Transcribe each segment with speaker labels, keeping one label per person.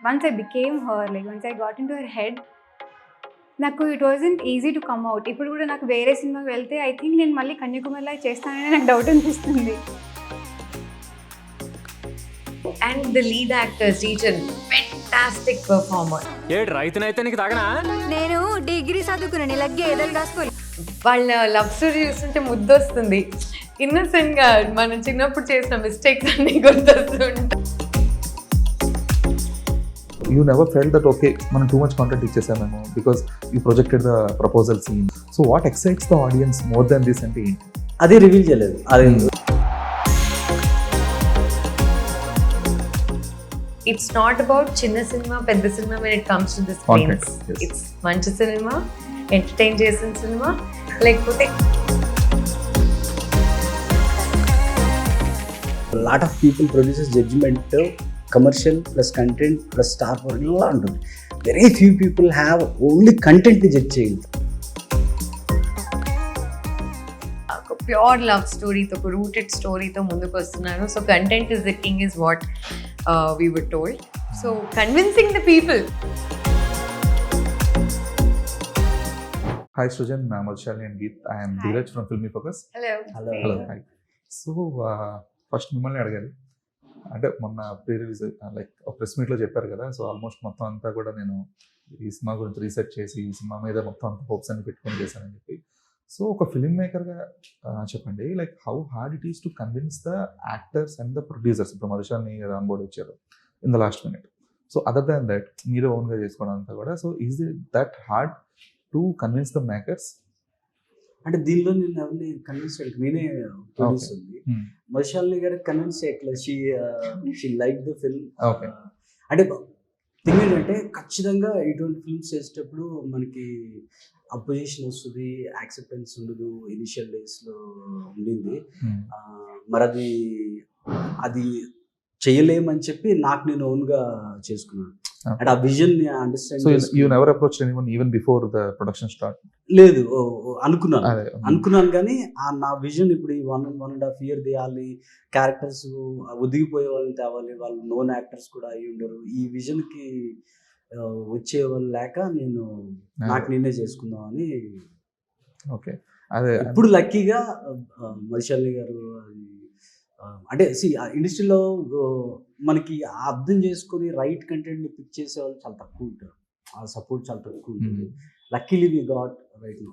Speaker 1: once I became her, like once I got into her head, నాకు it wasn't easy to come out. ఇప్పుడు కూడా నాకు వేరే సినిమాకి వెళ్తే ఐ థింక్ నేను మళ్ళీ కన్యాకుమారిలా చేస్తానని నాకు డౌట్ అనిపిస్తుంది.
Speaker 2: And the lead actor, Srijan, fantastic performer.
Speaker 3: ఏడు రైతునైతే నీకు తాగనా?
Speaker 4: నేను డిగ్రీ చదువుకున్నాను, ఇలా గేదెలు కాసుకోవాలి.
Speaker 2: వాళ్ళ లవ్ స్టోరీ చూస్తుంటే ముద్దొస్తుంది. ఇన్నసెంట్గా మనం చిన్నప్పుడు చేసిన మిస్టేక్స్ అన్ని గుర్తొస్తుంటాయి.
Speaker 5: You never felt that okay, మనం too much content ఇచ్చేసామేమో because you projected the proposal scene. So what excites the audience more than this అంటే ఏంటి?
Speaker 6: అది రివీల్ చేయలేదు. అది
Speaker 2: It's not about చిన్న సినిమా పెద్ద cinema when it comes to the screens.
Speaker 5: Yes.
Speaker 2: It's మంచి సినిమా, ఎంటర్టైన్ చేసిన సినిమా, లేకపోతే
Speaker 6: lot of people producers judgement commercial plus content plus star power ఇలా ఉంటుంది. Very few people have only కంటెంట్ని judge చేయగలుగుతారు.
Speaker 2: ఒక ప్యూర్ లవ్ స్టోరీతో, ఒక rooted స్టోరీతో ముందుకు వస్తున్నారు. So content is the king is what we were told. So convincing the people.
Speaker 5: Hi Srijan, Madhushalini and Geet. I am Dheeraj from Filmy Focus.
Speaker 2: Hello.
Speaker 5: Hi. So first మిమ్మల్ని అడగాలి. అంటే మొన్న pre release like ఒక press మీట్లో చెప్పారు కదా, so almost మొత్తం అంతా కూడా నేను ఈ సినిమా గురించి రీసెర్చ్ చేసి ఈ సినిమా మీద మొత్తం అంత హోప్స్ అన్ని పెట్టుకొని చేశానని చెప్పి. సో ఒక ఫిల్మ్ మేకర్గా చెప్పండి, like how hard it is to convince the actors and the producers. ఇప్పుడు మధుశాలిని ఆన్ బోర్డ్ వచ్చారు in the last minute. So other than that మీరు ఓన్గా చేసుకోవడం అంతా కూడా, so is it that hard to convince the makers?
Speaker 6: అంటే దీనిలో నేను ఎవరిని కన్విన్స్ చేయలేదు, నేనే ప్రొడ్యూస్ ఉంది. మధుశాలిని గారికి కన్విన్స్ చేయట్లేదు. She like the film. అంటే థింగ్ ఏంటంటే ఖచ్చితంగా ఇటువంటి ఫిల్మ్స్ చేసేటప్పుడు మనకి అపోజిషన్ వస్తుంది, యాక్సెప్టెన్స్ ఉండదు. ఇనిషియల్ డేస్లో ఉండింది. మరి అది చేయలేమని చెప్పి నాకు నేను ఓన్గా చేసుకున్నాను. అండ్ ఆ vision understand.
Speaker 5: You never approached anyone even before the production start?
Speaker 6: లేదు, అనుకున్నాను కానీ నా విజన్ ఇప్పుడు ఈ 1.5 year తీయాలి, క్యారెక్టర్స్ ఒదిగిపోయే వాళ్ళని తేవాలి, వాళ్ళు నోన్ యాక్టర్స్ కూడా అయ్యి ఉండరు. ఈ విజన్కి వచ్చే వాళ్ళు లేక నేను నాకు నేనే చేసుకుందామని.
Speaker 5: ఓకే, అదే
Speaker 6: ఇప్పుడు లక్కీగా మధుశాలిని గారు అంటే ఇండస్ట్రీలో మనకి అర్థం చేసుకొని రైట్ కంటెంట్ని పిక్ చేసే వాళ్ళు చాలా తక్కువ ఉంటారు. ఆ సపోర్ట్ చాలా తక్కువ ఉంటుంది. Luckily we got right now.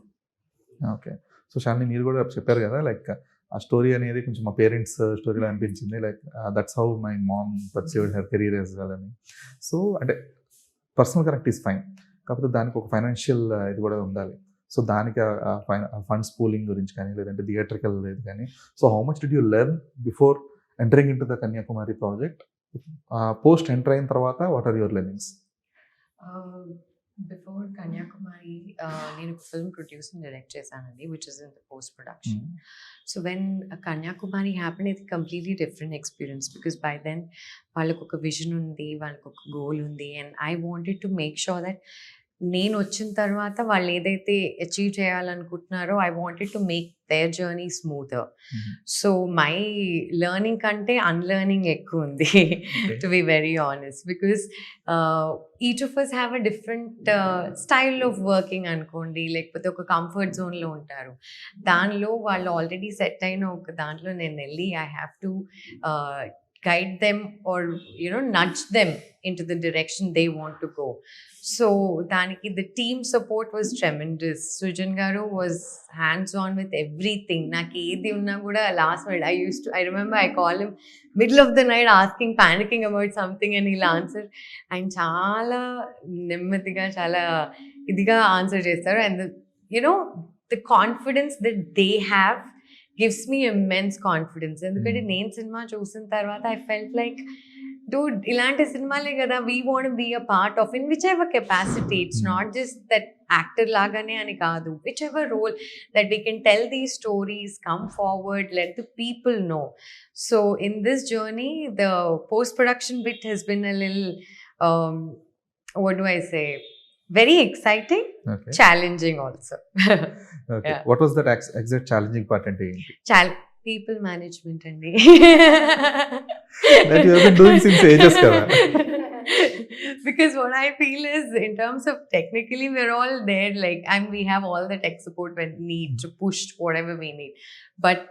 Speaker 5: Okay, so Shalini మీరు కూడా చెప్పారు కదా, లైక్ ఆ స్టోరీ అనేది కొంచెం మా పేరెంట్స్ స్టోరీలో అనిపించింది. Like that's how my mom perceived her career as well అని. సో అంటే పర్సనల్ కరెక్ట్ ఈస్ ఫైన్, కాకపోతే దానికి ఒక ఫైనాన్షియల్ ఇది కూడా ఉండాలి. సో దానికి ఫండ్స్ పూలింగ్ గురించి కానీ, లేదంటే థియేట్రికల్ ఇది కానీ. So how much did you learn before entering into the Kanyakumari project? Post enter అయిన తర్వాత what are your learnings?
Speaker 2: Before Kanyakumari నేను ఒక ఫిల్మ్ ప్రొడ్యూస్ అండ్ డైరెక్ట్ చేశానండి, which is in the post production. So when Kanyakumari happen, ఇది completely different experience because by then వాళ్ళకు ఒక vision ఉంది, వాళ్ళకు ఒక గోల్ ఉంది. And I wanted to make sure that నేను వచ్చిన తర్వాత వాళ్ళు ఏదైతే అచీవ్ చేయాలనుకుంటున్నారో I wanted to make their journey smoother. So my learning కంటే అన్లెర్నింగ్ ఎక్కువ ఉంది, to be very honest, because each of us have a different style of working అనుకోండి, లేకపోతే ఒక కంఫర్ట్ జోన్లో ఉంటారు. దానిలో వాళ్ళు ఆల్రెడీ సెట్ అయిన ఒక దాంట్లో నేను వెళ్ళి I have to guide them or nudge them into the direction they want to go. So daniki the team support was tremendous. Srijan garu was hands on with everything. Naku edi unna kuda last minute I remember I call him middle of the night panicking about something and he'll answer, and chaala nemmadiga chaala idiga answer chestaru. And the confidence that they have gives me immense confidence. ఎందుకంటే నేను cinema చూసిన తర్వాత I felt like, dude, ఇలాంటి సినిమాలే కదా we want to be a part of in whichever capacity. It's not just that actor లాగానే అని కాదు, whichever role that we can tell these stories, come forward, let the people know. So in this journey, the post production bit has been a little what do I say, very exciting, challenging also.
Speaker 5: Okay. Yeah. What was that exact challenging part ante?
Speaker 2: People management andi.
Speaker 5: That you have been doing since ages kada.
Speaker 2: Because what I feel is, in terms of technically, we're all there, like, and we have all the tech support when need to push whatever we need. But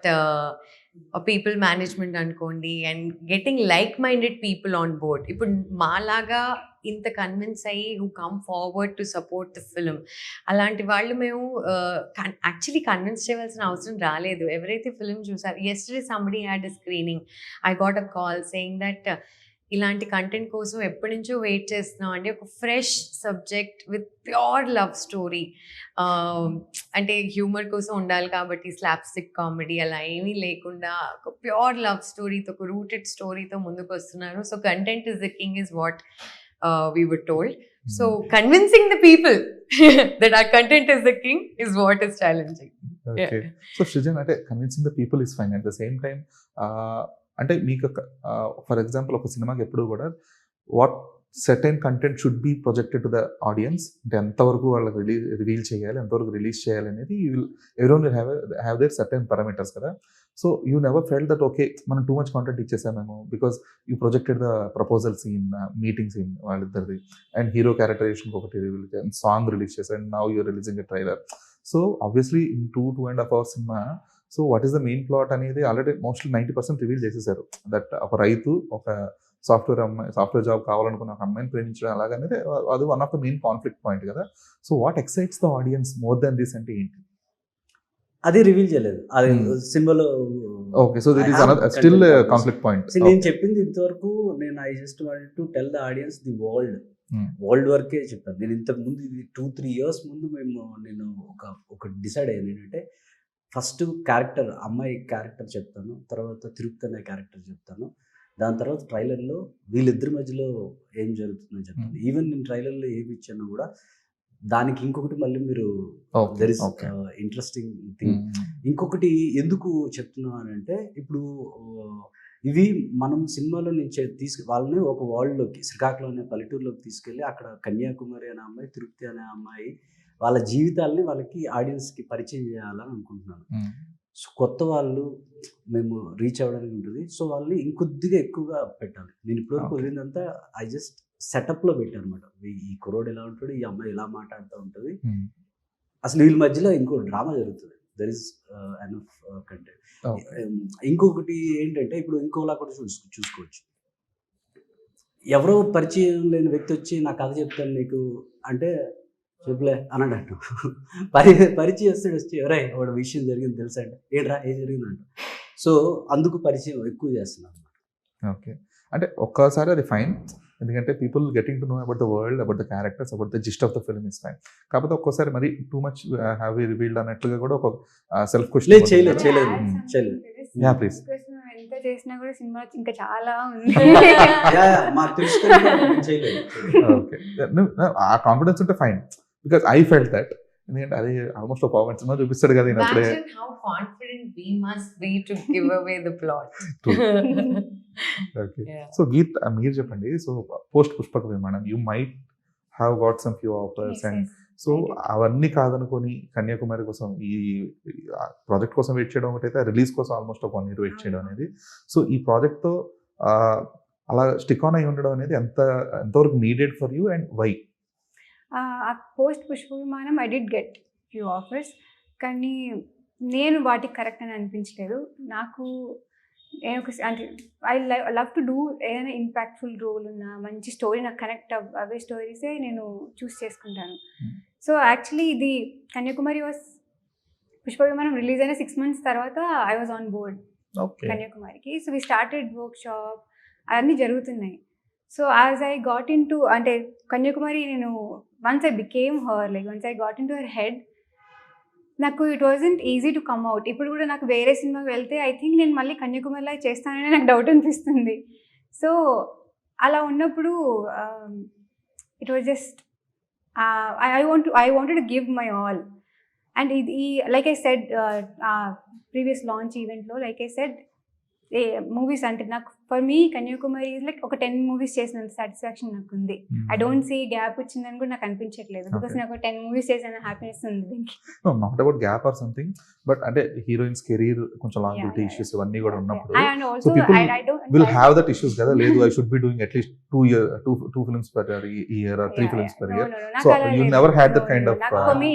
Speaker 2: people management అనుకోండి, and getting like-minded people on board. ఇప్పుడు మాలాగా ఇంత convince అయ్యి who come forward to support the film, అలాంటి వాళ్ళు మేము actually convince చేయవలసిన అవసరం రాలేదు. ఎవరైతే ఫిల్మ్ చూసారు, yesterday somebody had a screening, I got a call saying that ఇలాంటి కంటెంట్ కోసం ఎప్పటి నుంచో వెయిట్ చేస్తున్నాం అండి, ఒక fresh subject with pure love story, అంటే హ్యూమర్ కోసం ఉండాలి కాబట్టి స్లాప్స్టిక్ కామెడీ అలా ఏమీ లేకుండా ఒక ప్యూర్ లవ్ స్టోరీతో, ఒక రూటెడ్ స్టోరీతో ముందుకు వస్తున్నారు. So content is the king is what we were told. So convincing the people that our content is the king is what is challenging.
Speaker 5: Okay. So Srijan, అంటే convincing the people is fine, at the same time అంటే మీకు for example ఒక సినిమాకి ఎప్పుడు కూడా what certain content should be projected to the audience, అంటే ఎంతవరకు వాళ్ళకి రివీల్ చేయాలి, ఎంతవరకు రిలీజ్ చేయాలి అనేది everyone will have their certain parameters కదా. So you never felt that okay మనం టూ మచ్ కాంటెంట్ ఇచ్చేసామేమో, because you projected the proposal scene, meeting scene వాళ్ళిద్దరిది, అండ్ హీరో క్యారెక్టరైజేషన్ ఒకటి రివీల్ చేయాలి, సాంగ్ రిలీజ్ చేశారు, and now you're releasing a trailer. So obviously in 2.5 hours cinema, so what is the main plot అనేది already mostly 90% reveal చేసేసారు. That ఒక రైతు ఒక software job కావాలనుకున్న ఒక అమ్మాయిని ప్రేమించడం అలాగనేది అది one of the main conflict point కదా. So what excites the audience more then this అంటే ఏంటి?
Speaker 6: అది రివీల్ చేయలేదు, అది సినిమాలో.
Speaker 5: Okay, so this is another still conflict point.
Speaker 6: నేను చెప్పింది ఇంతవరకు నేను I just wanted to tell the audience the world వరకే చెప్పాను. నేను ఇంతకు ముందు ఇది 2-3 years ముందు నేను ఒక డిసైడ్ అయ్యాను ఏంటంటే, ఫస్ట్ క్యారెక్టర్ అమ్మాయి క్యారెక్టర్ చెప్తాను, తర్వాత తిరుపతి అనే క్యారెక్టర్ చెప్తాను, దాని తర్వాత ట్రైలర్లో వీళ్ళిద్దరి మధ్యలో ఏం జరుగుతుందని చెప్తాను. ఈవెన్ నేను ట్రైలర్లో ఏమి ఇచ్చానో కూడా దానికి ఇంకొకటి మళ్ళీ మీరు దెర్ ఇస్ ఇంట్రెస్టింగ్ థింగ్. ఇంకొకటి ఎందుకు చెప్తున్నాను అని అంటే, ఇప్పుడు ఇవి మనం సినిమాలో నుంచి వాళ్ళని ఒక వరల్డ్లోకి, శ్రీకాకుళం అనే పల్లెటూరులోకి తీసుకెళ్ళి అక్కడ కన్యాకుమారి అనే అమ్మాయి, తిరుపతి అనే అమ్మాయి వాళ్ళ జీవితాలని వాళ్ళకి ఆడియన్స్కి పరిచయం చేయాలని అనుకుంటున్నాను. సో కొత్త వాళ్ళు మేము రీచ్ అవ్వడానికి ఉంటుంది. సో వాళ్ళని ఇంకొద్దిగా ఎక్కువగా పెట్టాలి. నేను ఇప్పటివరకు వదిలిందంతా ఐ జస్ట్ సెటప్లో పెట్టాను అనమాట. ఈ కుర్రోడు ఎలా ఉంటాడు, ఈ అమ్మాయి ఎలా మాట్లాడుతూ ఉంటుంది, అసలు వీళ్ళ మధ్యలో ఇంకో డ్రామా జరుగుతుంది. There is enough content. ఇంకొకటి ఏంటంటే, ఇప్పుడు ఇంకోలా కూడా చూసుకోవచ్చు. ఎవరో పరిచయం లేని వ్యక్తి వచ్చి నా కథ చెప్తాను నీకు అంటే చెప్పులే అన్నాడు. పరిచయం వస్తాడు, వచ్చి ఎవరై ఒక విషయం జరిగింది తెలుసా అంటే ఏడ్రా ఏం జరిగిందంట. సో అందుకు పరిచయం ఎక్కువ చేస్తున్నాను అనమాట.
Speaker 5: ఓకే, అంటే ఒక్కసారి అది ఫైన్, ఎందుకంటే people getting to know about the world, about the characters, about the gist of the film is fine. కాకపోతే ఒక్కోసారి మరి too much have we revealed అన్నట్లుగా కూడా ఒక సెల్ఫ్ క్వశ్చన్
Speaker 6: చేయలేదు.
Speaker 5: Yeah please.
Speaker 1: ఎంత చేసినా కూడా సినిమా ఇంకా చాలా ఉంది.
Speaker 5: ఓకే, ఆ కాన్ఫిడెన్స్ ఉంటే fine, because I felt that. ఎందుకంటే అది ఆల్మోస్ట్ ఒక పవర్ సినిమా చూపిస్తాడు కదా అప్పుడే.
Speaker 2: How confident we must be to give away the plot.
Speaker 5: Okay, so Geeth మీరు చెప్పండి. So post Pushpaka Vimanam, you might have got some few offers, and so అవన్నీ కాదనుకొని కన్యాకుమారి కోసం ఈ ప్రాజెక్ట్ కోసం వెయిట్ చేయడం ఒకటైతే, రిలీజ్ కోసం ఆల్మోస్ట్ ఒక 1 year వెయిట్ చేయడం అనేది. సో ఈ ప్రాజెక్ట్తో అలా స్టిక్ ఆన్ అయి ఉండడం అనేది ఎంతవరకు needed for you and why?
Speaker 1: Post Pushpa Vimanam I did get few offers, కానీ నేను వాటికి కరెక్ట్ అని అనిపించలేదు నాకు. నేను అంటే ఐ లవ్ టు డూ ఏదైనా ఇంపాక్ట్ఫుల్ రోల్ ఉన్న మంచి స్టోరీ, నాకు కనెక్ట్ అవే స్టోరీసే నేను చూస్ చేసుకుంటాను. సో యాక్చువల్లీ ఇది కన్యాకుమారి వాస్, పుష్ప విమానం రిలీజ్ అయిన 6 months తర్వాత ఐ వాజ్ ఆన్ బోర్డ్ కన్యాకుమారికి. So we started workshop, అవన్నీ జరుగుతున్నాయి. So as I got into, అంటే కన్యాకుమారి నేను once I became her, like once I got into her head, నాకు it wasn't easy to come out. ఇప్పుడు కూడా నాకు వేరే సినిమాకి వెళ్తే ఐ థింక్ నేను మళ్ళీ కన్యాకుమారిలో చేస్తానని నాకు డౌట్ అనిపిస్తుంది. సో అలా ఉన్నప్పుడు it was just I wanted to give my all. And ఇది like I said previous launch ఈవెంట్లో, లైక్ ఐ సెడ్ మూవీస్ అంటే నాకు for me Kanyakumari is like ఒక 10 మూవీస్ చేసినంత సాటిస్ఫాక్షన్ నాకు ఉంది. ఐ డోంట్ సీ గ్యాప్ వచ్చిందని కూడా నాకు అనిపించట్లేదు, బికాస్ నాకు 10 మూవీస్ చేసిన హ్యాపీనెస్ ఉంది దీనికి.
Speaker 5: Not about gap or something, but అంటే హీరోయిన్స్ కెరీర్ కొంచెం లాంగివిటీ ఇష్యూస్ ఇవన్నీ కూడా ఉన్నప్పుడు
Speaker 1: and also
Speaker 5: people
Speaker 1: I don't
Speaker 5: will have that issues కదా. లేదు I should be doing at least 2 films per year or 3 films per year. So you never had that kind of
Speaker 1: for me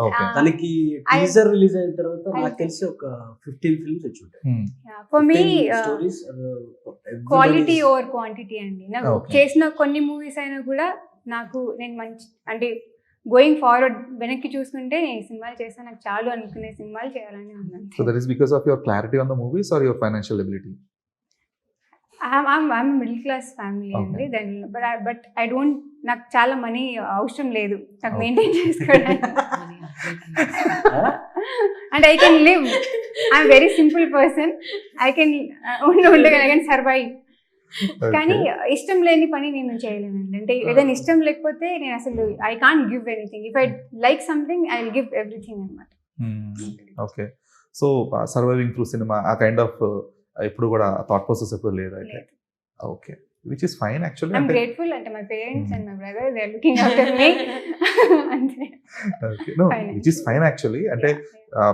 Speaker 5: okay.
Speaker 6: తనకి teaser release అయిన తర్వాత నాకు తెలిసి ఒక 15 films వచ్చి ఉంటాయి.
Speaker 1: For me
Speaker 6: stories
Speaker 1: quality over quantity అండి. నాకు
Speaker 5: Okay.
Speaker 1: చేసిన కొన్ని మూవీస్ అయినా కూడా నాకు నేను మంచి అంటే గోయింగ్ ఫార్వర్డ్ వెనక్కి చూసుకుంటే నేను ఈ సినిమాలు చేస్తాను, నాకు చాలు అనుకునే సినిమాలు చేయాలని ఉన్నాను.
Speaker 5: So that is because of your clarity on the movies or your financial ability?
Speaker 1: I'm middle class family అండి.
Speaker 5: Okay.
Speaker 1: Then but I don't, నాకు చాలా మనీ అవసరం లేదు నాకు మెయింటైన్ చేసుకోవడానికి. And I can live, I'm very simple person, I can ఉండగలను, I can survive. కానీ ఇష్టం లేని పని నేను చేయలేనండి. అంటే ఏదైనా ఇష్టం లేకపోతే నేను అసలు I can't give anything. If I like something I will give everything అనమాట.
Speaker 5: Okay. So surviving through cinema ఆ కైండ్ ఆఫ్ ఎప్పుడు కూడా థాట్ ప్రాసెస్ ఎప్పుడు లేదు అయితే. Okay, which is fine actually.
Speaker 1: I'm grateful అంటే my parents and my brother they are looking after me. అంతే.
Speaker 5: Okay, no which is fine actually. అంటే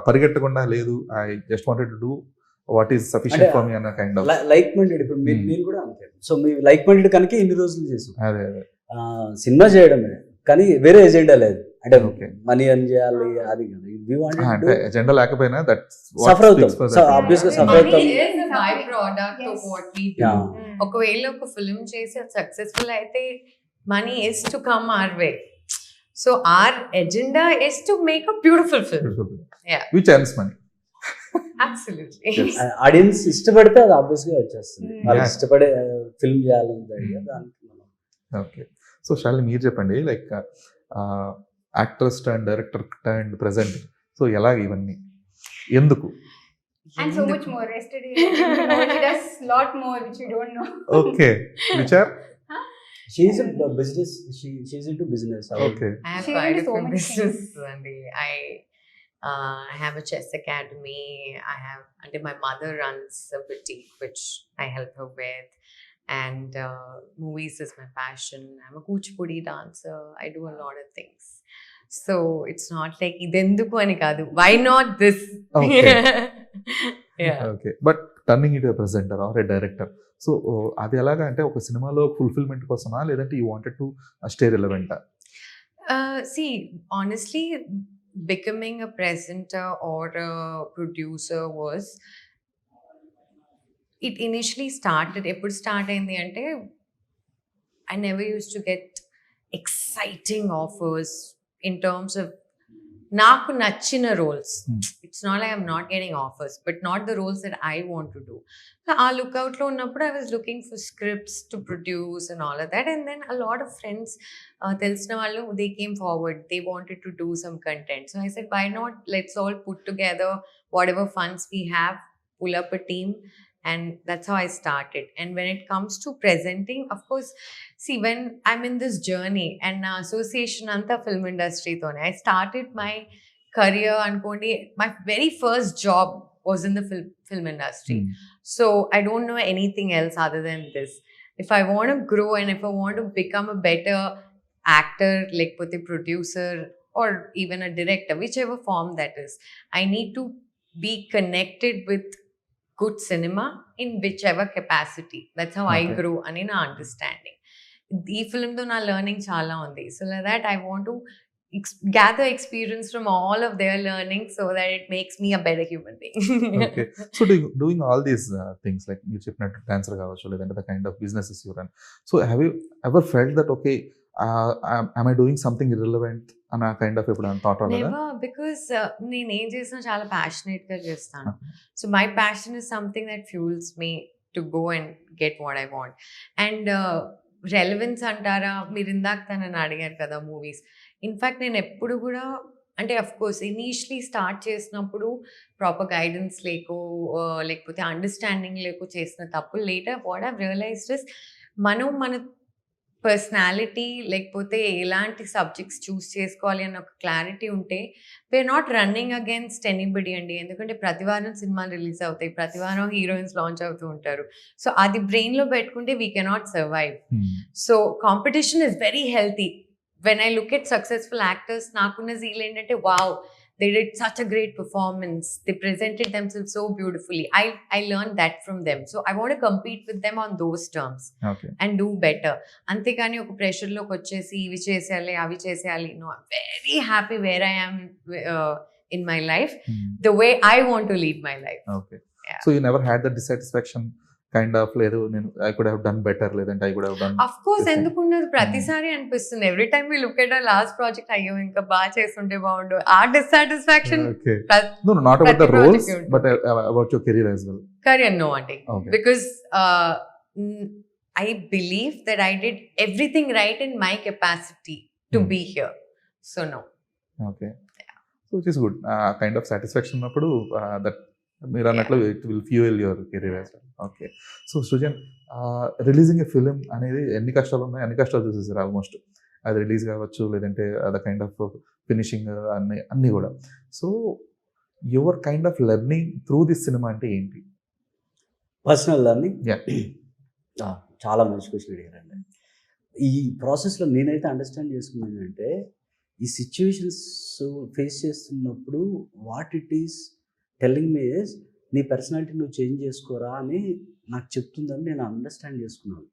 Speaker 5: పరిగెట్టకుండా లేదు, I just wanted to do what is sufficient for మీ అన్న kind of
Speaker 6: like minded. ఇప్పుడు నేను కూడా అంతే. సో మీ లైక్ మైండెడ్ కనుక ఇన్ని రోజులు చేసాం.
Speaker 5: అదే అదే
Speaker 6: సినిమా చేయడమే కానీ వేరే ఎజెండా లేదు. అంటే
Speaker 5: Okay.
Speaker 6: మనీ అని చేయాలి అది కాదు.
Speaker 5: అంటే ఎజెండా లేకపోయినా దట్
Speaker 6: సఫర్ అవుతాం. సో ఆబ్వియస్ గా సఫర్ అవుతాం.
Speaker 2: Money is a byproduct of what we do.
Speaker 6: Yeah.
Speaker 2: ఒకవేళ ఒక ఫిల్మ్ చేసి సక్సెస్ఫుల్ అయితే money is to come our way. So our agenda is to make a beautiful film. Yeah.
Speaker 5: Which earns money.
Speaker 2: Absolutely.
Speaker 6: Audience ఇష్టపడితే అది obvious గా వచ్చేస్తుంది. వాళ్ళు
Speaker 5: Yeah.
Speaker 6: ఇష్టపడే ఫిల్మ్ చేయాలని దానికి మనం
Speaker 5: ఓకే. సో శాలిని మీరు చెప్పండి, like actress and director and present, so ఎలాగ ఇవన్నీ ఎందుకు?
Speaker 1: And so much more. Yesterday, she does lot more which you don't know.
Speaker 5: Okay, which are
Speaker 6: she's a business. She's into business.
Speaker 5: Okay.
Speaker 2: I have
Speaker 1: She
Speaker 2: quite
Speaker 1: did
Speaker 2: a
Speaker 1: so
Speaker 2: few
Speaker 1: much
Speaker 2: business.
Speaker 1: things.
Speaker 2: And I have a chess academy. I have, and my mother runs a boutique which I help her with. And movies is my passion. I'm a Kuchipudi dancer. I do a lot of things. So it's not like idenduku ani kadu. Why not this?
Speaker 5: Okay.
Speaker 2: Yeah.
Speaker 5: Okay, but turning it presenter or a director, so అది ఎలాగా అంటే ఒక సినిమాలో fulfilment కోసమా లేదంటే you wanted to stay రిలవెంటా?
Speaker 2: See, honestly, becoming a presenter or a producer was, it initially started, ఎప్పుడు start అయింది అంటే I never used to get exciting offers in terms of నాకు నచ్చిన roles. It's not like I'm not getting offers, but not the roles that I want to do. ఆ లుక్అవుట్లో ఉన్నప్పుడు I was looking for scripts to produce and all of that. And then a lot of friends తెలిసిన వాళ్ళు they came forward, they wanted to do some content. So I said why not, let's all put together whatever funds we have, pull up a team. And that's how I started. And when it comes to presenting, of course, see, when I'm in this journey and association anta film industry tone, I started my career ankondi, my very first job was in the film industry. So I don't know anything else other than this. If I want to grow and if I want to become a better actor, like a producer or even a director, whichever form that is, I need to be connected with good cinema in whichever capacity. That's how I
Speaker 5: Okay.
Speaker 2: grew and in understanding. ఈ ఫిల్మ్తో నా learning చాలా ఉంది. So like that I want to gather experience from all of their learning so that it makes me a better human being.
Speaker 5: Okay. So doing all these things, like మీరు చెప్పినట్టు dancer కావచ్చు లేదంటే the kind of businesses you run, so have you ever felt that okay am I doing something irrelevant అన్న kind of ఎప్పుడు thought రాలేదా?
Speaker 2: Never, because నేను ఏం చేసినా చాలా ప్యాషనేట్గా చేస్తాను. So my passion is something that fuels me to go and get what I want. And relevance అంటారా, మీరు ఇందాక తనని అడిగారు కదా మూవీస్. ఇన్ఫ్యాక్ట్ నేను ఎప్పుడు కూడా అంటే అఫ్ కోర్స్ ఇనీషియలీ స్టార్ట్ చేసినప్పుడు ప్రాపర్ గైడెన్స్ లేకపోతే అండర్స్టాండింగ్ చేసిన తప్పులు. Later what I've realised is మనం మన పర్సనాలిటీ లేకపోతే ఎలాంటి సబ్జెక్ట్స్ చూస్ చేసుకోవాలి అన్న ఒక క్లారిటీ ఉంటే we are not running against anybody అండి. ఎందుకంటే ప్రతి వారం సినిమాలు రిలీజ్ అవుతాయి, ప్రతి వారం హీరోయిన్స్ లాంచ్ అవుతూ ఉంటారు. సో అది బ్రెయిన్లో పెట్టుకుంటే we cannot survive. So competition is very healthy. When I look at successful actors, నాకున్న జీల్ ఏంటంటే wow, they did such a great performance, they presented themselves so beautifully. I learned that from them, so I want to compete with them on those terms and do better. అంతేకాని ఒక pressure లోకి వచ్చేసి ఇవి చేసేయాలి అవి చేసేయాలి, no, I'm very happy where I am in my life, the way I want to lead my life.
Speaker 5: Okay. Yeah. So you never had that dissatisfaction kind of, లేదు నేను I could have done better, లేదంటే I could have done,
Speaker 2: of course, ఎందుకున్నది ప్రతిసారి అనిపిస్తుంది. Every time we look at ఆ last project, అయ్యో ఇంకా బాగా చేస్తుంటే బాగుండు, ఆ dissatisfaction.
Speaker 5: no not about the roles but about your career as well.
Speaker 2: Career no ante,
Speaker 5: Okay.
Speaker 2: because I believe that I did everything right in my capacity to be here, so no.
Speaker 5: Okay. So which is good, kind of satisfaction ఉన్నప్పుడు that మీరు అన్నట్లు it will fuel your career as well. Okay. So Srujan, releasing A film అనేది ఎన్ని కష్టాలు ఉన్నాయి, అన్ని కష్టాలు చూసేసారు almost. అది రిలీజ్ కావచ్చు, లేదంటే అది కైండ్ ఆఫ్ ఫినిషింగ్, అన్నీ కూడా. So your kind of learning through this cinema అంటే ఏంటి?
Speaker 6: Personal learning.
Speaker 5: Yeah.
Speaker 6: చాలా మంచి క్వశ్చన్ అడిగారండి. ఈ ప్రాసెస్లో నేనైతే అండర్స్టాండ్ చేసుకున్నాను అంటే, ఈ సిచ్యువేషన్స్ ఫేస్ చేస్తున్నప్పుడు what it is telling me is, నీ పర్సనాలిటీ నువ్వు చేంజ్ చేసుకోరా అని నాకు చెప్తుందని నేను అండర్స్టాండ్ చేసుకున్నాను.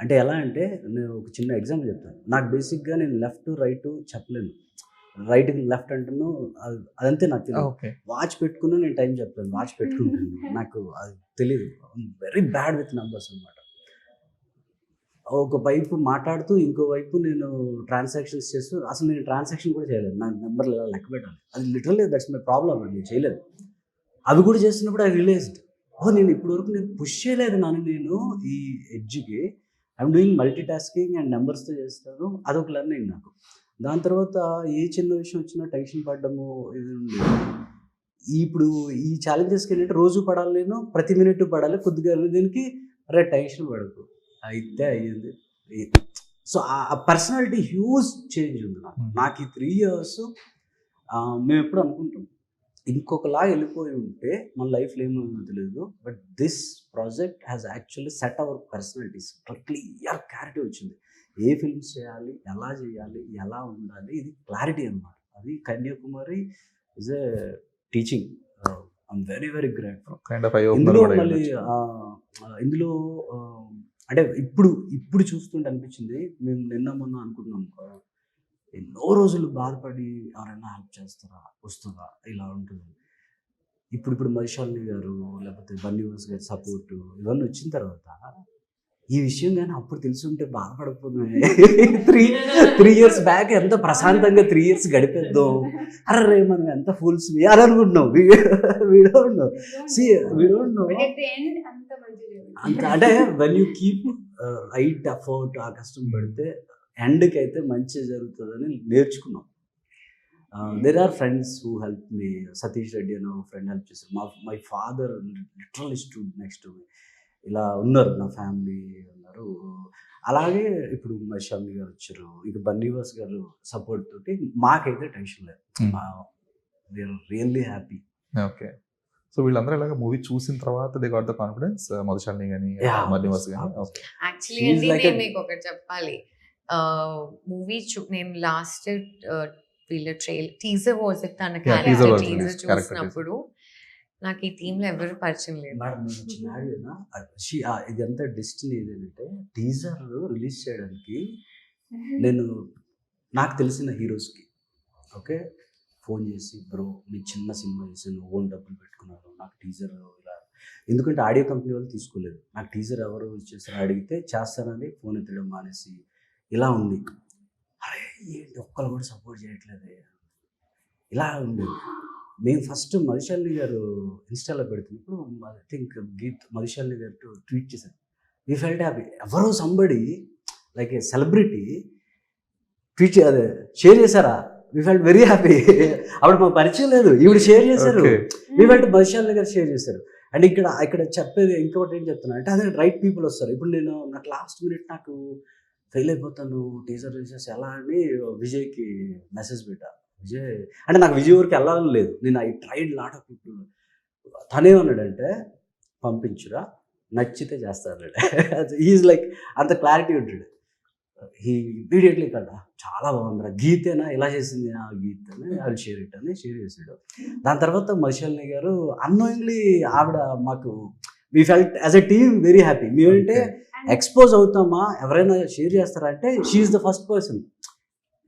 Speaker 6: అంటే ఎలా అంటే, నేను ఒక చిన్న ఎగ్జాంపుల్ చెప్తాను. నాకు బేసిక్గా నేను లెఫ్ట్ రైట్ చెప్పలేను, రైట్ లెఫ్ట్ అంటాను, అదంతే నాకు తెలియదు. వాచ్ పెట్టుకున్నా నేను టైం చెప్పలేను, వాచ్ పెట్టుకుంటాను, నాకు అది తెలియదు. వెరీ బ్యాడ్ విత్ నెంబర్స్ అనమాట. ఒక వైపు మాట్లాడుతూ ఇంకో వైపు నేను ట్రాన్సాక్షన్స్ చేస్తూ, అసలు నేను ట్రాన్సాక్షన్ కూడా చేయలేదు, నాకు నెంబర్లు ఎలా లెక్క పెట్టాలి, అది లిటరల్లీ దట్స్ మై ప్రాబ్లం అండి, నేను చేయలేదు. అవి కూడా చేస్తున్నప్పుడు ఐ రియలైజ్డ్, నేను ఇప్పటివరకు నేను పుష్ చేయలేదు నేను ఈ ఎడ్జ్కి. I'm doing multitasking and నెంబర్స్తో చేస్తాను, అదొక లెర్నింగ్ నాకు. దాని తర్వాత ఏ చిన్న విషయం వచ్చినా టెన్షన్ పడ్డము ఇది ఉంది. ఇప్పుడు ఈ ఛాలెంజెస్కి ఏంటంటే రోజు పడాలి, నేను ప్రతి మినిట్ పడాలి, కొద్దిగా దీనికి అరే టెన్షన్ పడకు, అయితే అయ్యింది. సో ఆ పర్సనాలిటీ హ్యూజ్ చేంజ్ ఉంది నాకు ఈ 3 years. మేము ఎప్పుడు అనుకుంటాం ఇంకొకలాగా వెళ్ళిపోయి ఉంటే మన లైఫ్లో ఏమో తెలియదు, but this project has actually set our personalities. Clear clarity వచ్చింది, ఏ ఫిల్మ్స్ చేయాలి, ఎలా చేయాలి, ఎలా ఉండాలి, ఇది క్లారిటీ అనమాట. అది Kanyakumari is a teaching. I'm very very grateful. ఇందులో మళ్ళీ ఇందులో అంటే ఇప్పుడు చూస్తుంటే అనిపించింది, మేము నిన్న మొన్న అనుకుంటున్నాం, ఎన్నో రోజులు బాధపడి ఎవరైనా హెల్ప్ చేస్తారా, వస్తుందా, ఇలా ఉంటుంది. ఇప్పుడు మహిషాలిని గారు లేకపోతే బన్నీవాస్ గారి సపోర్టు ఇవన్నీ వచ్చిన తర్వాత ఈ విషయం కానీ అప్పుడు తెలిసి ఉంటే బాధపడకపోతున్నాయి. 3 years బ్యాక్ ఎంత ప్రశాంతంగా 3 years గడిపేద్దాం, అరే మనం ఎంత ఫూల్స్ అని అనుకుంటున్నాం. అంటే when you keep right effort, ఆ కష్టం పెడితే ఎండ్కి అయితే మంచి జరుగుతుందని నేర్చుకున్నాం. There are friends who help me. Satish Reddy అని ఒక ఫ్రెండ్ హెల్ప్ చేశారు. My father literally stood next to me. ఇలా ఉన్నారు నా ఫ్యామిలీ ఉన్నారు. అలాగే ఇప్పుడు మహిషాలిని గారు వచ్చారు, ఇక బన్నీవాస్ గారు సపోర్ట్ తోటి మాకైతే టెన్షన్ లేదు. We are really happy.
Speaker 5: Okay. So వీళ్ళందరూ ఇలాగ మూవీ చూసిన తర్వాత they got the confidence, Madhu Shalini కానీ బన్నీవాస్ కానీ.
Speaker 2: యాక్చువల్లీ అండి నేను మీకు ఒకటి చెప్పాలి. మూవీ నేను లాస్ట్ వీళ్ళ టీజర్ వాజ్ తన టీజర్ చూసినప్పుడు నాకు ఈ టీంలో ఎవరు పరిచయం లేదు.
Speaker 6: ఇదంతా డెస్టినీ. ఏదంటే టీజర్ రిలీజ్ చేయడానికి నేను నాకు తెలిసిన హీరోస్కి ఓకే ఫోన్ చేసి, బ్రో మీ చిన్న సినిమా చేసాను, ఓన్ డబ్బులు పెట్టుకున్నారు, నాకు టీజర్ ఇలా, ఎందుకంటే ఆడియో కంపెనీ వాళ్ళు తీసుకోలేదు, నాకు టీజర్ ఎవరు ఇచ్చేసారో అడిగితే చేస్తానని ఫోన్ ఎత్తడం మానేసి ఇలా ఉంది. అరే ఏంటి ఒక్కరు కూడా సపోర్ట్ చేయట్లేదే, ఇలా ఉండేది. మేము ఫస్ట్ మధుశాలిని గారు ఇన్స్టాలో పెడుతున్నప్పుడు ఐ థింక్ గీత్ మధుశాలిని గారు ట్వీట్ చేశారు, వీ ఫెల్ట్ హ్యాపీ. ఎవరో సంబడి లైక్ ఏ సెలబ్రిటీ ట్వీట్ అదే షేర్ చేశారా, వీ ఫెల్ట్ వెరీ హ్యాపీ. అప్పుడు మాకు పరిచయం లేదు, ఈవిడ షేర్ చేశారు, వీ ఫెల్ట్ మధుశాలిని గారు షేర్ చేశారు. అండ్ ఇక్కడ చెప్పేది ఇంకొకటి ఏం చెప్తున్నా అంటే, అదే రైట్ పీపుల్ వస్తారు. ఇప్పుడు నాకు లాస్ట్ మినిట్ నాకు ఫెయిల్ అయిపోతాను టీజర్ రిలీజెస్ ఎలా అని విజయ్కి మెసేజ్ పెట్టా. విజయ్ అంటే నాకు విజయ్ ఊరికి వెళ్ళాలని లేదు, నేను I tried lot of people. తనేమన్నాడంటే పంపించురా, నచ్చితే చేస్తాను. ఈజ్ లైక్ అంత క్లారిటీ ఉంటాడు. హీ ఇమీడియట్లీ కదా చాలా బాగుందిరా, గీతేనా ఇలా చేసింది, ఆ గీత్ అని అది షేర్ ఇట్ అని షేర్ చేసాడు. దాని తర్వాత మషాలిని గారు అన్నోయింగ్లీ ఆవిడ మాకు we felt as a team very happy. మేమంటే ఎక్స్పోజ్ అవుతామా, ఎవరైనా షేర్ చేస్తారా అంటే she's the first person.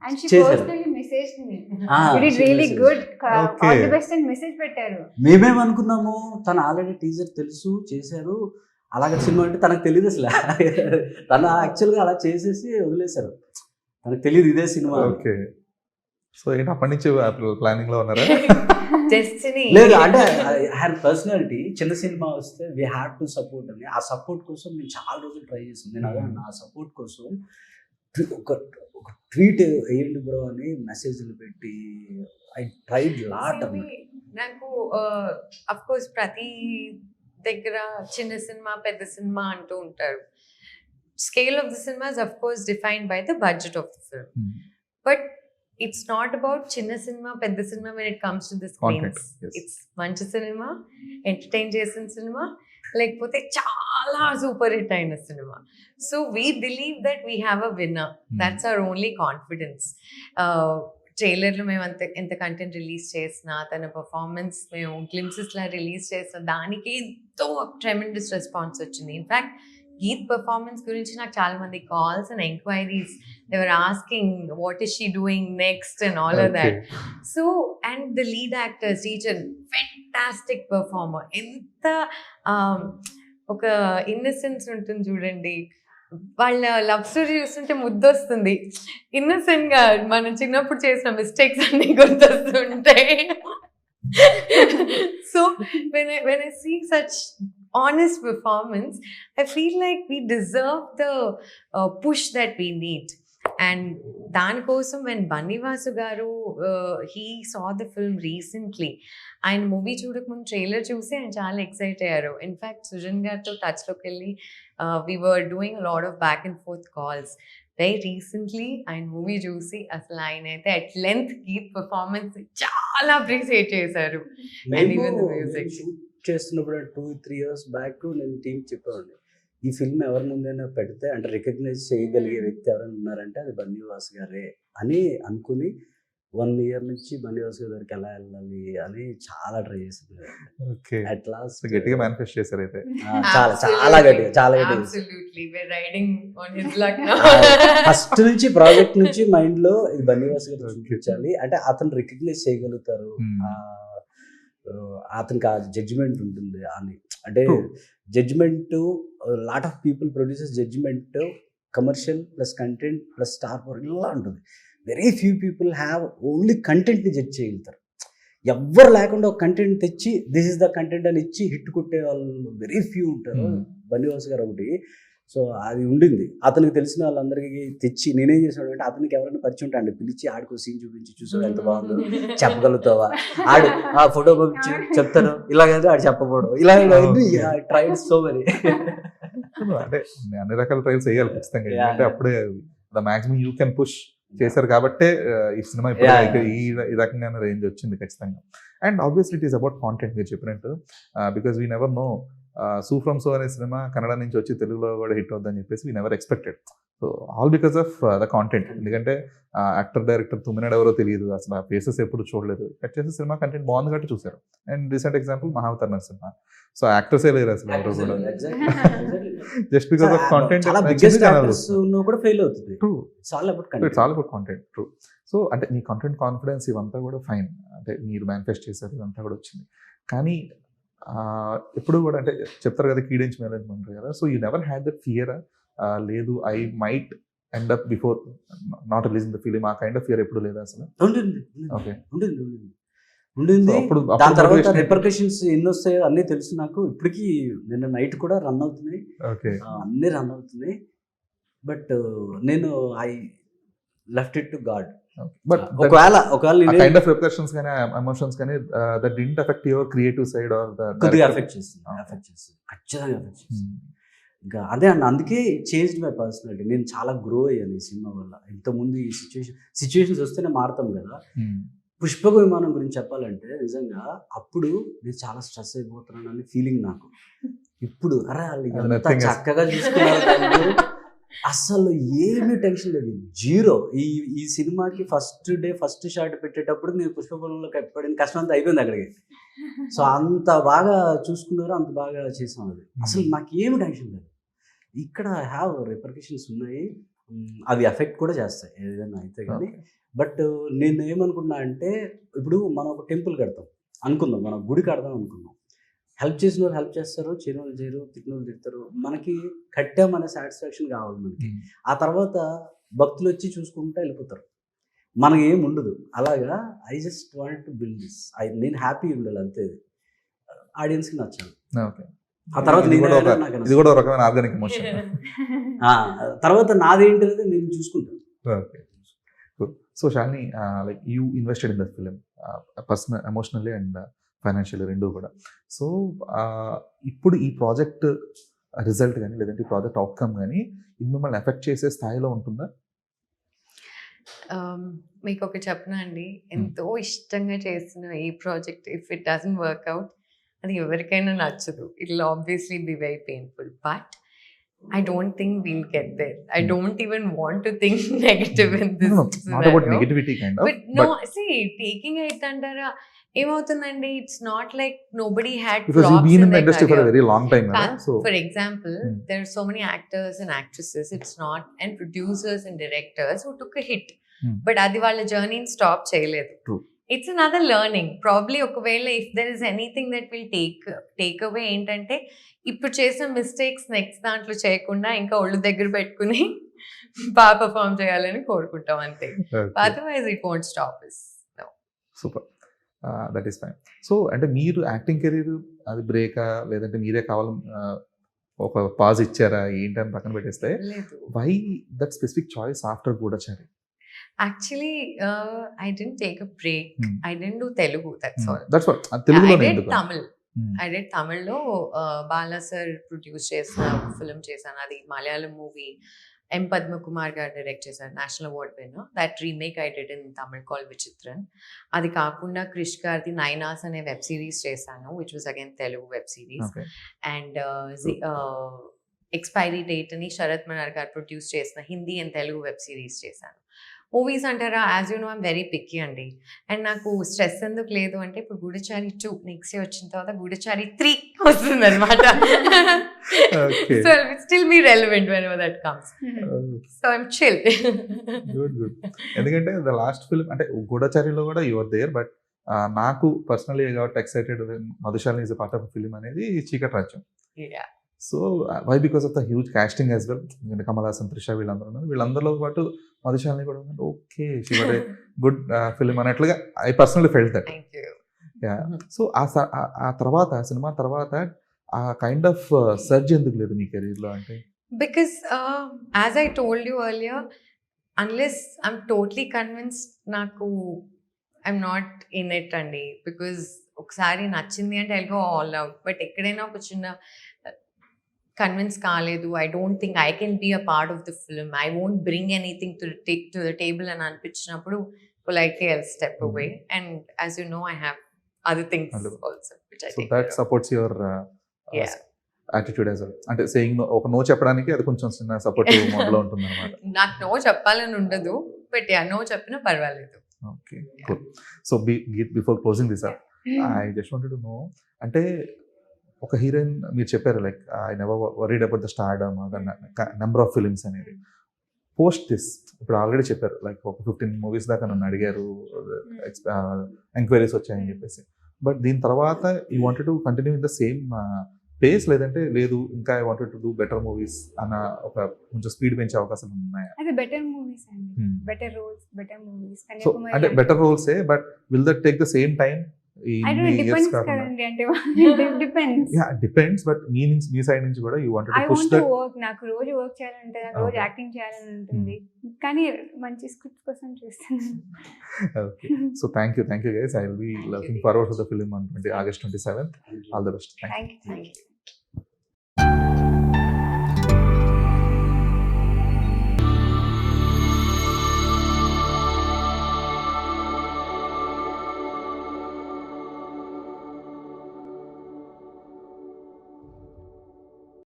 Speaker 1: And she
Speaker 6: చేశారు.
Speaker 1: personally messaged me.
Speaker 6: Ah,
Speaker 1: You did
Speaker 6: she
Speaker 1: really
Speaker 6: messaged.
Speaker 1: good.
Speaker 5: Okay.
Speaker 1: All the best and message పెట్టారు.
Speaker 6: మేమేమనుకున్నాము తను already teaser తెలుసు చేశారు, అలాగే సినిమా అంటే తనకు తెలియదు అసలు. తను యాక్చువల్గా అలా చేసేసి వదిలేశారు, తనకు తెలియదు ఇదే సినిమా.
Speaker 5: ఓకే. సో ఏంటి అప్పటి నుంచి ప్లానింగ్ లో ఉన్నారా?
Speaker 2: డెస్టినీ
Speaker 6: లేదు అంటే హ్యాడ్ పర్సనాలిటీ, చిన్న సినిమా వస్తే వీ హ్యావ్ టు సపోర్ట్ అని. ఆ సపోర్ట్ కోసం నేను చాలా రోజులు ట్రై చేసాను. నేను అదే ఆ సపోర్ట్ కోసం ఒక ట్వీట్ వేయండి బ్రో అని మెసేజ్లు పెట్టి ఐ ట్రైడ్ లాట్ అన్నమాట.
Speaker 2: నాకు అఫ్ కోర్స్ ప్రతి దగ్గర చిన్న సినిమా పెద్ద సినిమా అంటూ ఉంటారు. Scale of the cinema is of course defined by the budget of the film, but it's not about చిన్న సినిమా పెద్ద cinema when it comes to the screens.
Speaker 5: Yes.
Speaker 2: It's మంచి cinema, entertain చేసిన cinema, లేకపోతే చాలా super hit అయిన cinema. So we believe that we have a winner. That's our only confidence. ట్రైలర్లో మేము ఎంత కంటెంట్ రిలీజ్ చేసినా, తన పర్ఫార్మెన్స్ మేము గ్లిమ్సెస్లా రిలీజ్ చేసిన దానికి ఎంతో ట్రెమెండస్ రెస్పాన్స్ వచ్చింది. ఇన్ఫ్యాక్ట్ గీత్ పర్ఫార్మెన్స్ గురించి నాకు చాలా మంది calls and enquiries, they were asking what is she doing next and all of that. So and the lead actor Srichand fantastic performer. ఎంత ఒక ఇన్నసెన్స్ ఉంటుంది చూడండి, వాళ్ళ లవ్ స్టోరీ చూస్తుంటే ముద్దొస్తుంది. ఇన్నసెంట్గా మనం చిన్నప్పుడు చేసిన మిస్టేక్స్ అన్ని గుర్తొస్తుంటాయి. So when I see such honest performance, I feel like we deserve the push that we need. And దాని కోసం when Bunny Vasu garu he saw the film recently, ఆయన మూవీ చూడకముందు ట్రైలర్ చూసి ఆయన చాలా ఎక్సైట్ అయ్యారు. In fact Sujan గారితో టచ్లోకి వెళ్ళి we were doing a lot of back and forth calls. Very recently ఆయన మూవీ చూసి అసలు ఆయన అయితే అట్ లెంత్ గీత్ పర్ఫార్మెన్స్ చాలా అప్రిషియేట్ చేశారు. And even the music.
Speaker 6: Shoot చేస్తున్నప్పుడు 2-3 years బ్యాక్ నేను టీమ్ చెప్పాను, ఈ ఫిల్మ్ ఎవరి ముందైనా పెడితే అంటే రికగ్నైజ్ చేయగలిగే వ్యక్తి ఎవరైనా ఉన్నారంటే అది బన్నీ వాసు గారే అని అనుకుని 1 year నుంచి బన్నీ వాసు గారి దగ్గరికి ఎలా వెళ్ళాలి అని చాలా ట్రై చేసింది.
Speaker 5: ఓకే.
Speaker 6: అట్ లాస్ట్
Speaker 5: గట్టిగా మేనిఫెస్ట్ చేశారు అయితే.
Speaker 6: చాలా గట్టిగా
Speaker 2: Absolutely, we're riding on his luck now.
Speaker 6: First నుంచి ప్రాజెక్ట్ నుంచి మైండ్ లో ఇది బన్నీ వాసు గారు చూపించాలి అంటే అతను రికగ్నైజ్ చేయగలుగుతారు, అతనికి ఆ జడ్జిమెంట్ ఉంటుంది అని. అంటే judgement lot of people producers judgement commercial plus content plus star power ఇలా ఉంటుంది. Very few people have only కంటెంట్ని జడ్జ్ చేయగలుగుతారు. ఎవ్వరు లేకుండా ఒక కంటెంట్ తెచ్చి దిస్ ఇస్ ద కంటెంట్ అని ఇచ్చి హిట్ కొట్టే వాళ్ళు వెరీ ఫ్యూ ఉంటారు. బన్నీ వాసు గారు ఒకటి. సో అది ఉండింది. అతనికి తెలిసిన వాళ్ళందరికీ తెచ్చి నేనేం చేసాడు అంటే అతనికి ఎవరైనా పరిచయం ఉంటాడు పిలిచి ఆడికో సీన్ చూపించి చూసాడు ఎంత బాగుందో చెప్పగలుగుతావా, ఆడు ఆ ఫోటో పంపించి చెప్తాను ఇలాగైతే ఆడు చెప్పకూడదు ఇలా ట్రైడ్ సో మెనీ.
Speaker 5: అంటే అన్ని రకాల ట్రైల్స్ వేయాలి ఖచ్చితంగా, ఎందుకంటే అప్పుడే the maximum you can push చేశారు కాబట్టే ఈ సినిమా ఇప్పుడు ఈ రకంగా రేంజ్ వచ్చింది ఖచ్చితంగా. And obviously it is about content మీరు చెప్పినట్టు, బికాస్ వీ నెవర్ నో సూ ఫ్రమ్ సో అనే సినిమా కన్నడ నుంచి వచ్చి తెలుగులో కూడా హిట్ అవుతుందని చెప్పేసి we never expected. So all because of the content. ఎందుకంటే యాక్టర్ డైరెక్టర్ తుమ్మినాడు ఎవరో తెలియదు, అసలు ఆ ఫేసెస్ ఎప్పుడు చూడలేదు, కట్ చేసే సినిమా కంటెంట్ బాగుంది కాబట్టి చూసారు. అండ్ రీసెంట్ ఎగ్జాంపుల్ మహావతార్ సినిమా. సో యాక్టర్సే లేరు అసలు ఎవరు కూడా, జస్ట్ బికాస్ ఆఫ్ కాంటెంట్
Speaker 6: కూడా ఫెయిల్ అవుతుంది.
Speaker 5: True,
Speaker 6: it's all
Speaker 5: about content. True. So అంటే మీ కాంటెంట్ కాన్ఫిడెన్స్ ఇవంతా కూడా ఫైన్, అంటే మీరు మేనిఫెస్ట్ చేశారు ఇదంతా కూడా వచ్చింది. కానీ ఎప్పుడు కూడా అంటే చెప్తారు కదా కీడెంచ్ మేనేజ్మెంట్ కదా, so you never had that fear, లేదు I might end up before not releasing the film, ఆ కైండ్ ఆఫ్ ఫియర్ ఎప్పుడు లేదా అసలు? ఓకే,
Speaker 6: ఉండింది. దాని తర్వాత రిపర్కషన్స్ ఎన్ని వస్తాయో అన్నీ తెలుసు నాకు. ఇప్పటికీ నిన్న నైట్ కూడా రన్ అవుతున్నాయి, అన్నీ రన్ అవుతున్నాయి. బట్ నేను I left it to God.
Speaker 5: But
Speaker 6: ఒకవేళ
Speaker 5: కైండ్ ఆఫ్ రిపర్కషన్స్ కానీ ఎమోషన్స్ కానీ that didn't affect your creative side or the
Speaker 6: కొద్దిగా ఎఫెక్ట్ చేస్తుంది ఖచ్చితంగా ఎఫెక్ట్ చేస్తుంది. ఇంకా అదే అన్న, అందుకే చేంజ్ మై పర్సనాలిటీ. నేను చాలా గ్రో అయ్యాను ఈ సినిమా వల్ల. ఇంతకుముందు ఈ సిచ్యువేషన్స్ వస్తేనే మారుతాం కదా. పుష్పక విమానం గురించి చెప్పాలంటే నిజంగా అప్పుడు నేను చాలా స్ట్రెస్ అయిపోతున్నాను అని ఫీలింగ్ నాకు. ఇప్పుడు అరే వాళ్ళు ఎంత చక్కగా చూసుకున్నారు వాళ్ళు. అసలు ఏమీ టెన్షన్ లేదు, జీరో. ఈ సినిమాకి ఫస్ట్ షాట్ పెట్టేటప్పుడు నేను పుష్పకంలో పడిన కష్టం అంతా అయిపోయింది అక్కడికి. సో అంత బాగా చూసుకున్నారు, అంత బాగా చేసాం. అది అసలు నాకు ఏమి టెన్షన్ లేదు. ఇక్కడ హ్యావ్ రిపర్కషన్స్ ఉన్నాయి, అవి ఎఫెక్ట్ కూడా చేస్తాయి ఏదైనా అయితే. కానీ బట్ నేను ఏమనుకున్నా అంటే, ఇప్పుడు మనం ఒక టెంపుల్ కడతాం అనుకుందాం, మనం గుడి కడదాం అనుకుందాం. హెల్ప్ చేసిన వాళ్ళు హెల్ప్ చేస్తారు, చేయని వాళ్ళు చేయరు, తిట్టిన వాళ్ళు తిడతారు. మనకి కట్టామనే సాటిస్ఫాక్షన్ కావాలి మనకి. ఆ తర్వాత భక్తులు వచ్చి చూసుకుంటూ వెళ్ళిపోతారు, మనకి ఏం ఉండదు. అలాగా I just want to build this. నేను హ్యాపీ ఉండాలి అంతే, ఆడియన్స్కి నచ్చాలి. ఆ తర్వాత
Speaker 5: ఇది కూడా ఒక రకమైన ఆర్గానిక్ ఎమోషన్.
Speaker 6: తర్వాత నాదేంటనేది నేను చూసుకుంటాను.
Speaker 5: So Shalini, like you invested in the film personal, emotionally and financially రెండు కూడా. సో ఇప్పుడు ఈ ప్రాజెక్ట్ రిజల్ట్ కానీ లేదంటే ఈ ప్రాజెక్ట్ అవుట్కమ్ కానీ ఇది మిమ్మల్ని ఎఫెక్ట్ చేసే స్థాయిలో ఉంటుందా?
Speaker 2: మీకు ఒకటి చెప్పనా అండి, ఎంతో ఇష్టంగా చేసిన ఈ project if it doesn't work out, అది ఎవరికైనా నచ్చదు. It will obviously be very painful, but I don't think we'll get there. I don't even want to think negative in this scenario.
Speaker 5: Not about negativity kind of.
Speaker 2: But no, see, taking it under ఏమవుతుందండి, it's not like nobody had
Speaker 5: because you've been in the industry for a very long time,
Speaker 2: so for example there are so many actors and actresses, it's not, and producers and directors who took a hit, but అది వాళ్ళ journey stop చేయలేదు.
Speaker 5: True.
Speaker 2: It's another learning. Probably ఒకవేళ if there is anything that will take away ఏంటంటే, ఇప్పుడు చేసిన mistakes next దాంట్లో చేయకుండా ఇంకా ఒళ్ళు దగ్గర పెట్టుకుని బాగా పర్ఫామ్ చేయాలని కోరుకుంటాం అంతే. Otherwise it won't stop us.
Speaker 5: Super, that is fine. So అంటే మీరు యాక్టింగ్ కెరీర్ అది బ్రేకా లేదంటే మీరే కావాలి ఒక పాజ్ ఇచ్చారా ఏంటని పక్కన పెట్టేస్తే, why that specific choice after Goodachari?
Speaker 2: Actually, I didn't take a break. I didn't do Telugu, that's all.
Speaker 5: That's what. Telugu
Speaker 2: I did Tamil. I did Tamil lo Bala sir produce chesina film chesana, adi Malayalam movie. M. Padma Kumar garu direct chesaru, national award winner. That remake I did in Tamil called Vichitran. Adi kaakunda Krish gardi Nainas ane web series chesanu, which was again Telugu web series.
Speaker 5: Okay.
Speaker 2: And Expiry Date ani Sharath Manar garu produce chesina Hindi and Telugu web series chesanu. Movies అంటారా, as you know I'm very picky అండి. And నాకు stress ఎందుకు లేదు అంటే, ఇప్పుడు గూఢచారి 2 next year వచ్చిన తర్వాత గూఢచారి 3 వస్తుంది అనమాట. So still be relevant whenever that comes. So I'm chill.
Speaker 5: Good. ఎందుకంటే ద లాస్ట్ ఫిల్మ్ అంటే గూఢచారిలో కూడా యు ఆర్ దేర్, బట్ నాకు personally got excited Madhushalini is a part of film అనేది Cheekati Rajyam. So why because of the huge casting as well. Kamal Haasan, Trisha వీళ్ళందరూ ఉన్నారు. వీళ్ళందరిలో పాటు మధుశాలిని కూడా okay, she what a good film అన్నట్లుగా I personally felt that. So ఆ తర్వాత సినిమా తర్వాత ఆ కైండ్ ఆఫ్ సర్జ్ ఎందుకు లేదు మీ కెరీర్ లో అంటే?
Speaker 2: Because as I told you earlier, unless I'm totally convinced, నాకు ఐఎమ్ నాట్ ఇన్ ఇట్ అండి. బికాస్ ఒకసారి నచ్చింది అంటే I go all out. But ఎక్కడైనా ఒక చిన్న కన్విన్స్ కాలేదు, I don't think I can be a part of the film, I won't bring anything to the table అని అనిపించినప్పుడు politely I'll step away. And as you know, I have other things also which I
Speaker 5: so that supports your attitude as well. అంటే saying no, ఒక no చెప్పడానికి అది కొంచెం చిన్న supportive mode లో ఉంటుంది అన్నమాట.
Speaker 2: నాకు నో చెప్పాలని ఉండదు, బట్ నో చెప్పినా పర్వాలేదు.
Speaker 5: Okay, good. So before closing this up, I just wanted to know, అంటే ఒక హీరోయిన్ మీరు చెప్పారు like I never worried about the stardom, number of films అనేది. పోస్ట్ దిస్ ఇప్పుడు ఆల్రెడీ చెప్పారు లైక్ ఒక 15 మూవీస్ దాకా నన్ను అడిగారు, ఎంక్వైరీస్ వచ్చాయని చెప్పేసి. బట్ దీని తర్వాత you wanted to continue in the same pace, లేదంటే లేదు ఇంకా I wanted to do better movies అన్న ఒక కొంచెం స్పీడ్ పెంచే అవకాశాలు ఉన్నాయా?
Speaker 1: అది బెటర్ మూవీస్ అండి, better roles, better movies.
Speaker 5: So అంటే బెటర్ రోల్సే, but will that take the same time? Depends, but మీ సైడ్ నుంచి కూడా you wanted to push that.
Speaker 1: నాకు రోజు వర్క్ చేయాలంటే, నాకు రోజు యాక్టింగ్ చేయాలని ఉంటుంది, కానీ మంచి స్క్రిప్ట్ కోసం చూస్తున్నాను.
Speaker 5: Okay, so thank you guys. I will be looking forward to the film on August 27th. All the best. Thank you.